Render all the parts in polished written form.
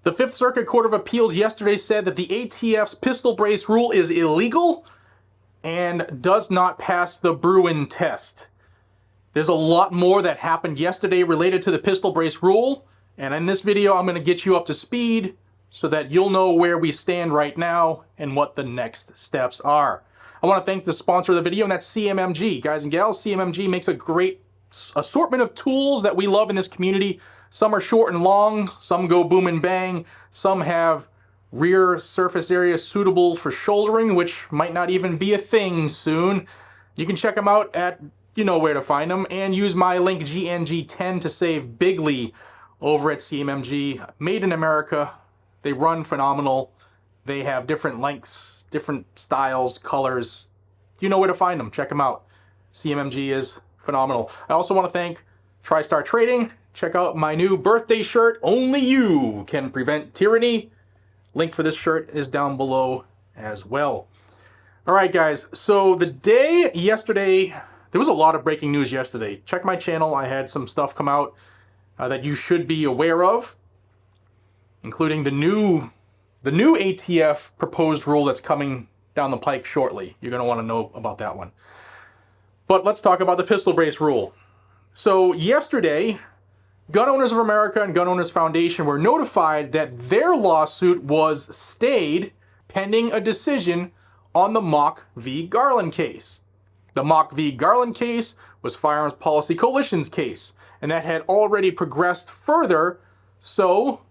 The Fifth Circuit Court of Appeals yesterday said that the ATF's pistol brace rule is illegal and does not pass the Bruin test. There's a lot more that happened yesterday related to the pistol brace rule, and in this video I'm going to get you up to speed so that you'll know where we stand right now and what the next steps are. I want to thank the sponsor of the video, and that's CMMG. Guys and gals, CMMG makes a great assortment of tools that we love in this community. Some are short and long, some go boom and bang, some have rear surface area suitable for shouldering, which might not even be a thing soon. You can check them out at, you know where to find them, and use my link GNG10 to save bigly over at CMMG. Made in America. They run phenomenal. They have different lengths, different styles, colors. You know where to find them. Check them out. CMMG is phenomenal. I also want to thank TriStar Trading. Check out my new birthday shirt, Only You Can Prevent Tyranny. Link for this shirt is down below as well. All right, guys, so the day yesterday, there was a lot of breaking news yesterday. Check my channel. I had some stuff come out that you should be aware of, including the new ATF proposed rule that's coming down the pike shortly. You're going to want to know about that one. But let's talk about the pistol brace rule. So yesterday, Gun Owners of America and Gun Owners Foundation were notified that their lawsuit was stayed pending a decision on the Mock v. Garland case. The Mock v. Garland case was Firearms Policy Coalition's case, and that had already progressed further, so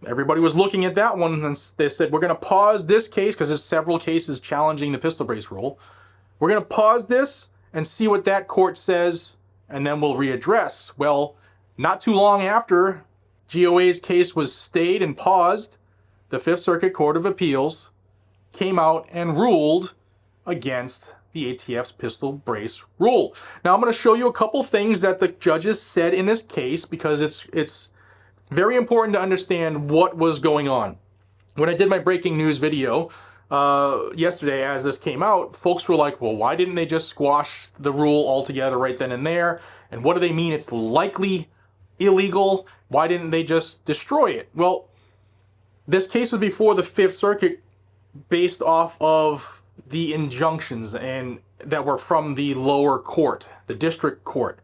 everybody was looking at that one, and they said, we're going to pause this case, because there's several cases challenging the pistol brace rule. We're going to pause this and see what that court says, and then we'll readdress. Well, not too long after GOA's case was stayed and paused, the Fifth Circuit Court of Appeals came out and ruled against the ATF's pistol brace rule. Now I'm going to show you a couple things that the judges said in this case, because it's very important to understand what was going on. When I did my breaking news video yesterday as this came out, folks were like, well, why didn't they just squash the rule altogether right then and there? And what do they mean it's likely illegal? Why didn't they just destroy it? Well, this case was before the Fifth Circuit based off of the injunctions and that were from the lower court, the district court,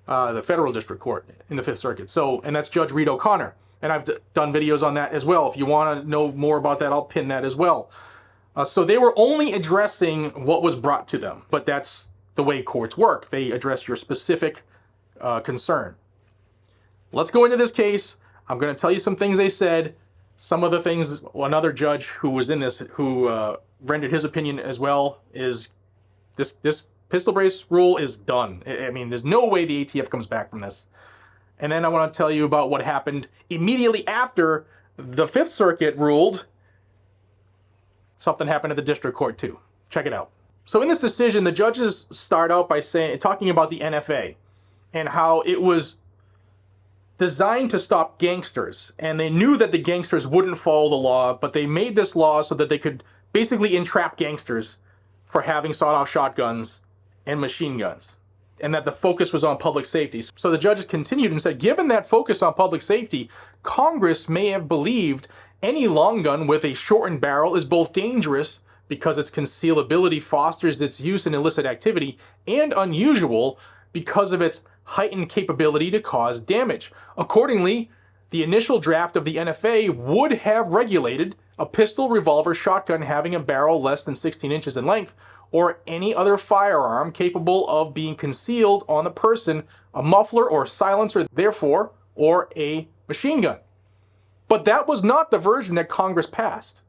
the federal district court in the Fifth Circuit. So, and that's Judge Reed O'Connor. And I've done videos on that as well. If you want to know more about that, I'll pin that as well. So they were only addressing what was brought to them, but that's the way courts work. They address your specific concern. Let's go into this case. I'm going to tell you some things they said. Some of the things, another judge who was in this, who rendered his opinion as well, is this pistol brace rule is done. I mean, there's no way the ATF comes back from this. And then I want to tell you about what happened immediately after the Fifth Circuit ruled. Something happened at the district court too. Check it out. So in this decision, the judges start out by talking about the NFA and how it was designed to stop gangsters, and they knew that the gangsters wouldn't follow the law, but they made this law so that they could basically entrap gangsters for having sawed-off shotguns and machine guns, and that the focus was on public safety. So the judges continued and said, given that focus on public safety, Congress may have believed any long gun with a shortened barrel is both dangerous because its concealability fosters its use in illicit activity, and unusual because of its heightened capability to cause damage. Accordingly, the initial draft of the NFA would have regulated a pistol, revolver, shotgun having a barrel less than 16 inches in length, or any other firearm capable of being concealed on the person, a muffler or silencer, therefore, or a machine gun. But that was not the version that Congress passed.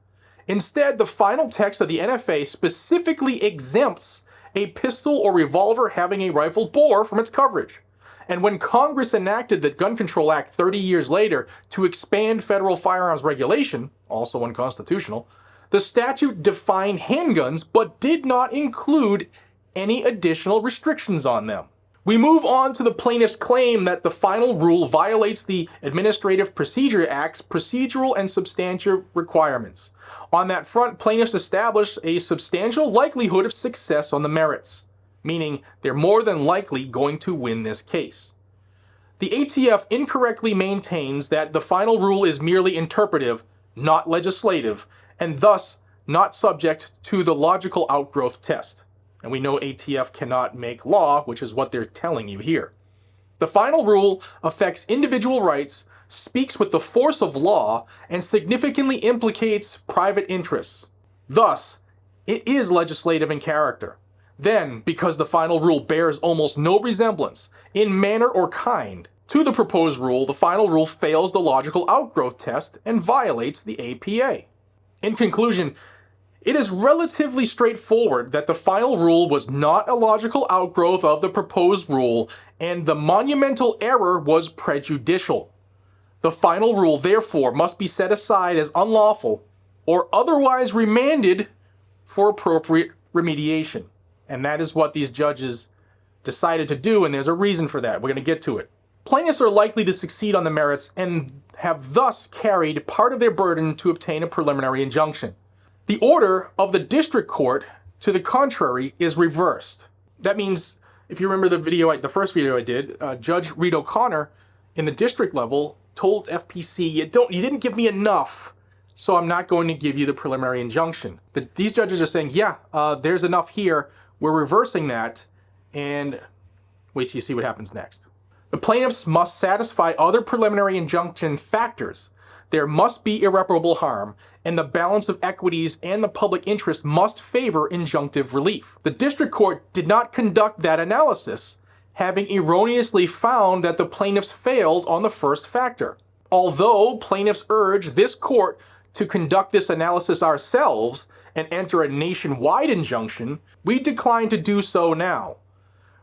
Instead, the final text of the NFA specifically exempts a pistol or revolver having a rifled bore from its coverage. And when Congress enacted the Gun Control Act 30 years later to expand federal firearms regulation, also unconstitutional, the statute defined handguns but did not include any additional restrictions on them. We move on to the plaintiff's claim that the final rule violates the Administrative Procedure Act's procedural and substantive requirements. On that front, plaintiffs established a substantial likelihood of success on the merits, meaning they're more than likely going to win this case. The ATF incorrectly maintains that the final rule is merely interpretive, not legislative, and thus not subject to the logical outgrowth test. And we know ATF cannot make law, which is what they're telling you here. The final rule affects individual rights, speaks with the force of law, and significantly implicates private interests. Thus, it is legislative in character. Then, because the final rule bears almost no resemblance, in manner or kind, to the proposed rule, the final rule fails the logical outgrowth test and violates the APA. In conclusion, it is relatively straightforward that the final rule was not a logical outgrowth of the proposed rule, and the monumental error was prejudicial. The final rule, therefore, must be set aside as unlawful or otherwise remanded for appropriate remediation. And that is what these judges decided to do, and there's a reason for that. We're going to get to it. Plaintiffs are likely to succeed on the merits and have thus carried part of their burden to obtain a preliminary injunction. The order of the district court, to the contrary, is reversed. That means, if you remember the first video I did, Judge Reed O'Connor in the district level told FPC, you didn't give me enough, so I'm not going to give you the preliminary injunction. These judges are saying, yeah, there's enough here, we're reversing that, and wait till you see what happens next. The plaintiffs must satisfy other preliminary injunction factors. There must be irreparable harm, and the balance of equities and the public interest must favor injunctive relief. The district court did not conduct that analysis, having erroneously found that the plaintiffs failed on the first factor. Although plaintiffs urge this court to conduct this analysis ourselves and enter a nationwide injunction, we decline to do so now.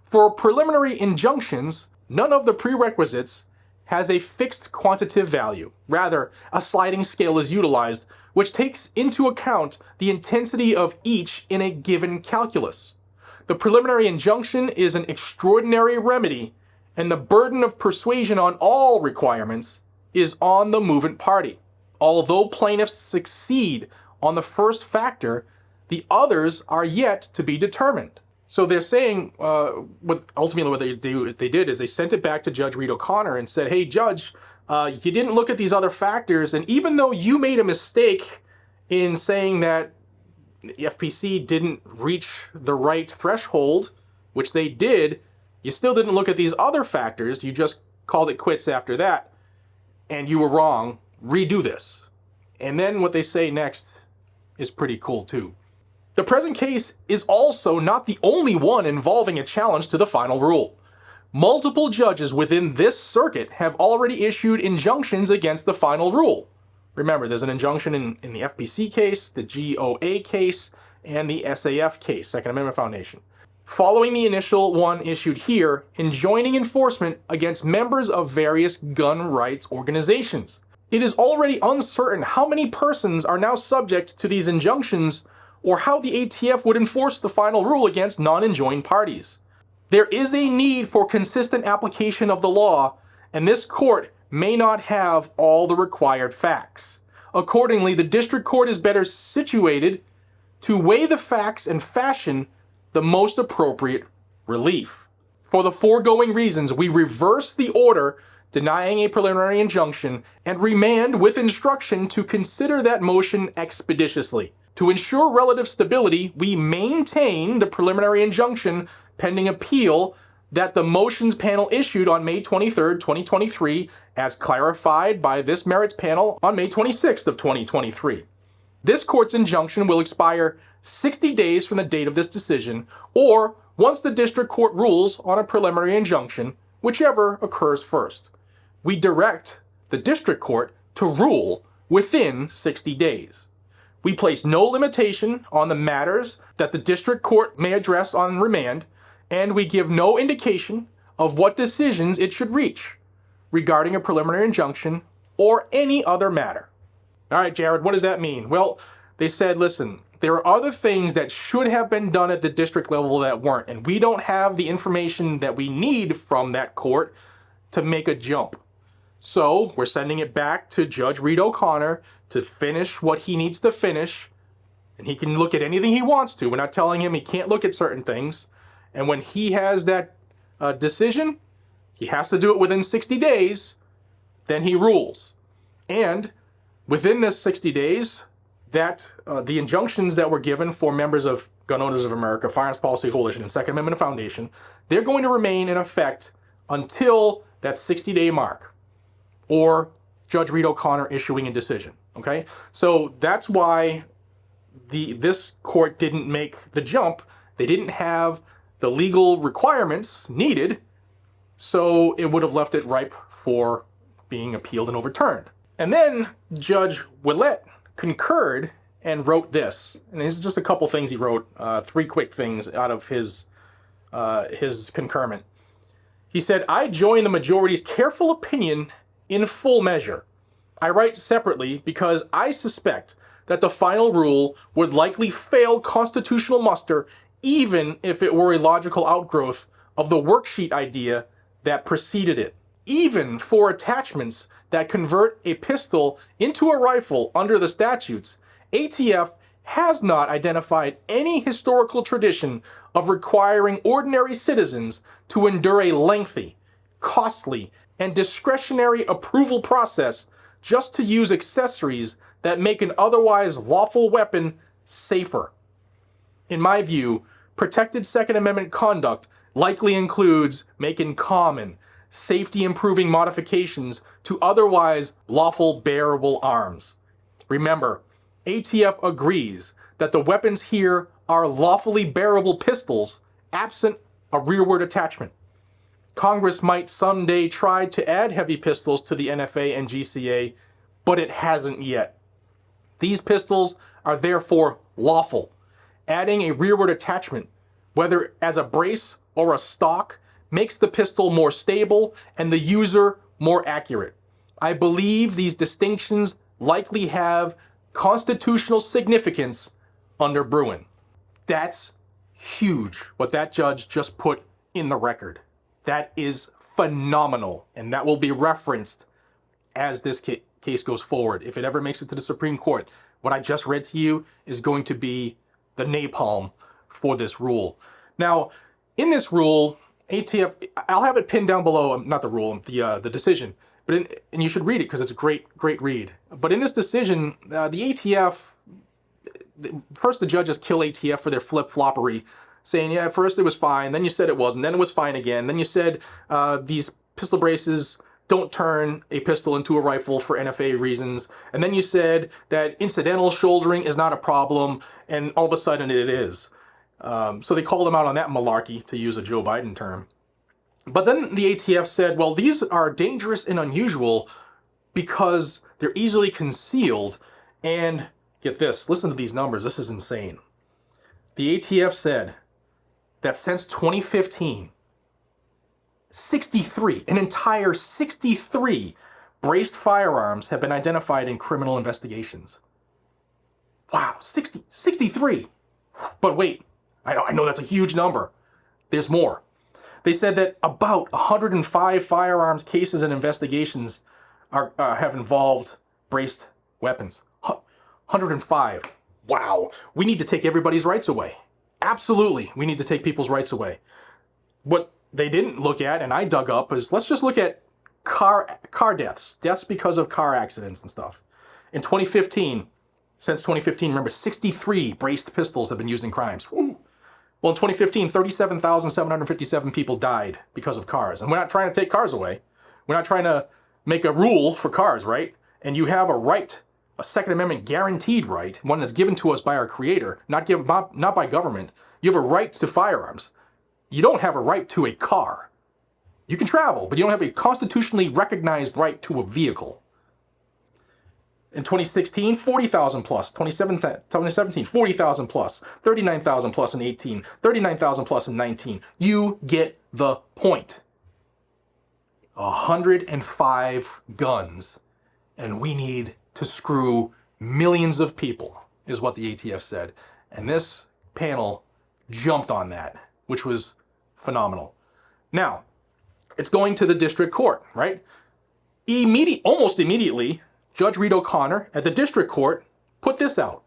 For preliminary injunctions, none of the prerequisites has a fixed quantitative value. Rather, a sliding scale is utilized, which takes into account the intensity of each in a given calculus. The preliminary injunction is an extraordinary remedy, and the burden of persuasion on all requirements is on the movant party. Although plaintiffs succeed on the first factor, the others are yet to be determined. So they're saying, ultimately what they did is they sent it back to Judge Reed O'Connor and said, hey, Judge, you didn't look at these other factors, and even though you made a mistake in saying that the FPC didn't reach the right threshold, which they did, you still didn't look at these other factors, you just called it quits after that, and you were wrong, redo this. And then what they say next is pretty cool too. The present case is also not the only one involving a challenge to the final rule. Multiple judges within this circuit have already issued injunctions against the final rule. Remember, there's an injunction in the FPC case, the GOA case, and the SAF case, Second Amendment Foundation. Following the initial one issued here, enjoining enforcement against members of various gun rights organizations. It is already uncertain how many persons are now subject to these injunctions or how the ATF would enforce the final rule against non-enjoined parties. There is a need for consistent application of the law, and this court may not have all the required facts. Accordingly, the district court is better situated to weigh the facts and fashion the most appropriate relief. For the foregoing reasons, we reverse the order denying a preliminary injunction and remand with instruction to consider that motion expeditiously. To ensure relative stability, we maintain the preliminary injunction pending appeal that the motions panel issued on May 23, 2023, as clarified by this merits panel on May 26th of 2023. This court's injunction will expire 60 days from the date of this decision, or once the district court rules on a preliminary injunction, whichever occurs first. We direct the district court to rule within 60 days. We place no limitation on the matters that the district court may address on remand, and we give no indication of what decisions it should reach regarding a preliminary injunction or any other matter. All right, Jared, what does that mean? Well, they said, listen, there are other things that should have been done at the district level that weren't, and we don't have the information that we need from that court to make a jump. So we're sending it back to Judge Reed O'Connor to finish what he needs to finish, and he can look at anything he wants to. We're not telling him he can't look at certain things. And when he has that decision, He has to do it within 60 days, then he rules. And within this 60 days, that the injunctions that were given for members of Gun Owners of America, Firearms Policy Coalition, and Second Amendment Foundation, they're going to remain in effect until that 60-day mark, or Judge Reed O'Connor issuing a decision. Okay, so that's why this court didn't make the jump. They didn't have the legal requirements needed, so it would have left it ripe for being appealed and overturned. And then Judge Willett concurred and wrote this. And this is just a couple things he wrote, 3 quick things out of his concurrence. He said, "I join the majority's careful opinion in full measure. I write separately because I suspect that the final rule would likely fail constitutional muster even if it were a logical outgrowth of the worksheet idea that preceded it. Even for attachments that convert a pistol into a rifle under the statutes, ATF has not identified any historical tradition of requiring ordinary citizens to endure a lengthy, costly, and discretionary approval process just to use accessories that make an otherwise lawful weapon safer. In my view, protected Second Amendment conduct likely includes making common, safety-improving modifications to otherwise lawful bearable arms. Remember, ATF agrees that the weapons here are lawfully bearable pistols, absent a rearward attachment. Congress might someday try to add heavy pistols to the NFA and GCA, but it hasn't yet. These pistols are therefore lawful. Adding a rearward attachment, whether as a brace or a stock, makes the pistol more stable and the user more accurate. I believe these distinctions likely have constitutional significance under Bruen." That's huge, what that judge just put in the record. That is phenomenal, and that will be referenced as this case goes forward. If it ever makes it to the Supreme Court, what I just read to you is going to be the napalm for this rule. Now, in this rule, ATF, I'll have it pinned down below, not the rule, the decision, and you should read it because it's a great read. But in this decision, the ATF, first the judges kill ATF for their flip-floppery, saying, yeah, at first it was fine, then you said it wasn't, then it was fine again, then you said these pistol braces don't turn a pistol into a rifle for NFA reasons, and then you said that incidental shouldering is not a problem, and all of a sudden it is. So they called them out on that malarkey, to use a Joe Biden term. But then the ATF said, well, these are dangerous and unusual because they're easily concealed. And get this, listen to these numbers, this is insane. The ATF said that since 2015, 63, an entire 63 braced firearms have been identified in criminal investigations. Wow, 63. But wait, I know that's a huge number. There's more. They said that about 105 firearms cases and investigations have involved braced weapons. 105. Wow. We need to take everybody's rights away. Absolutely, we need to take people's rights away. What they didn't look at, and I dug up, is let's just look at car deaths because of car accidents and stuff. In 2015, since 2015, remember, 63 braced pistols have been used in crimes. Woo. Well, in 2015, 37,757 people died because of cars. And we're not trying to take cars away. We're not trying to make a rule for cars, right? And you have a right, a Second Amendment guaranteed right, one that's given to us by our Creator, not by government. You have a right to firearms. You don't have a right to a car. You can travel, but you don't have a constitutionally recognized right to a vehicle. In 2016, 40,000 plus. 2017, 40,000 plus. 39,000 plus in 18. 39,000 plus in 19. You get the point. 105 guns, and we need to screw millions of people, is what the ATF said. And this panel jumped on that, which was phenomenal. Now, it's going to the district court, right? Almost immediately, Judge Reed O'Connor at the district court put this out.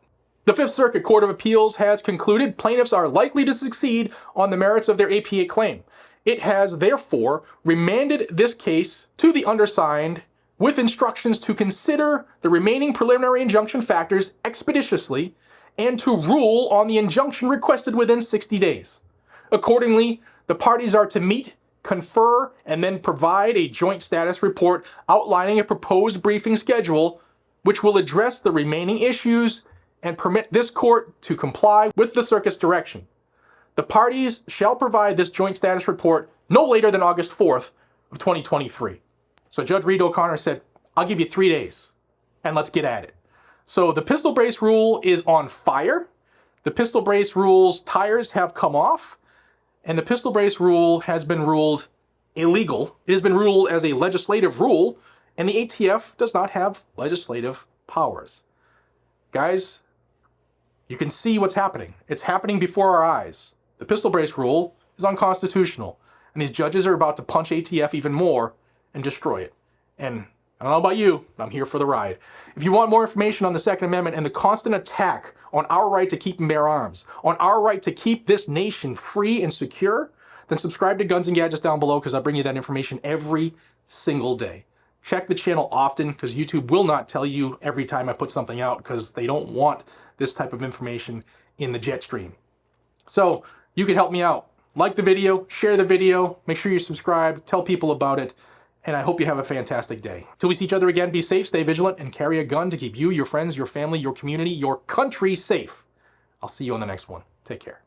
The Fifth Circuit Court of Appeals has concluded plaintiffs are likely to succeed on the merits of their APA claim. It has therefore remanded this case to the undersigned with instructions to consider the remaining preliminary injunction factors expeditiously and to rule on the injunction requested within 60 days. Accordingly, the parties are to meet, confer, and then provide a joint status report outlining a proposed briefing schedule which will address the remaining issues and permit this court to comply with the circuit's direction. The parties shall provide this joint status report no later than August 4th of 2023. So Judge Reed O'Connor said, I'll give you 3 days and let's get at it. So the pistol brace rule is on fire. The pistol brace rule's tires have come off, and the pistol brace rule has been ruled illegal. It has been ruled as a legislative rule, and the ATF does not have legislative powers. Guys, you can see what's happening. It's happening before our eyes. The pistol brace rule is unconstitutional, and these judges are about to punch ATF even more and destroy it. And I don't know about you, but I'm here for the ride. If you want more information on the Second Amendment and the constant attack on our right to keep and bear arms, on our right to keep this nation free and secure, then subscribe to Guns and Gadgets down below, because I bring you that information every single day. Check the channel often, because YouTube will not tell you every time I put something out, because they don't want this type of information in the jet stream. So you can help me out. Like the video, share the video, make sure you subscribe, tell people about it, and I hope you have a fantastic day. Till we see each other again, be safe, stay vigilant, and carry a gun to keep you, your friends, your family, your community, your country safe. I'll see you on the next one. Take care.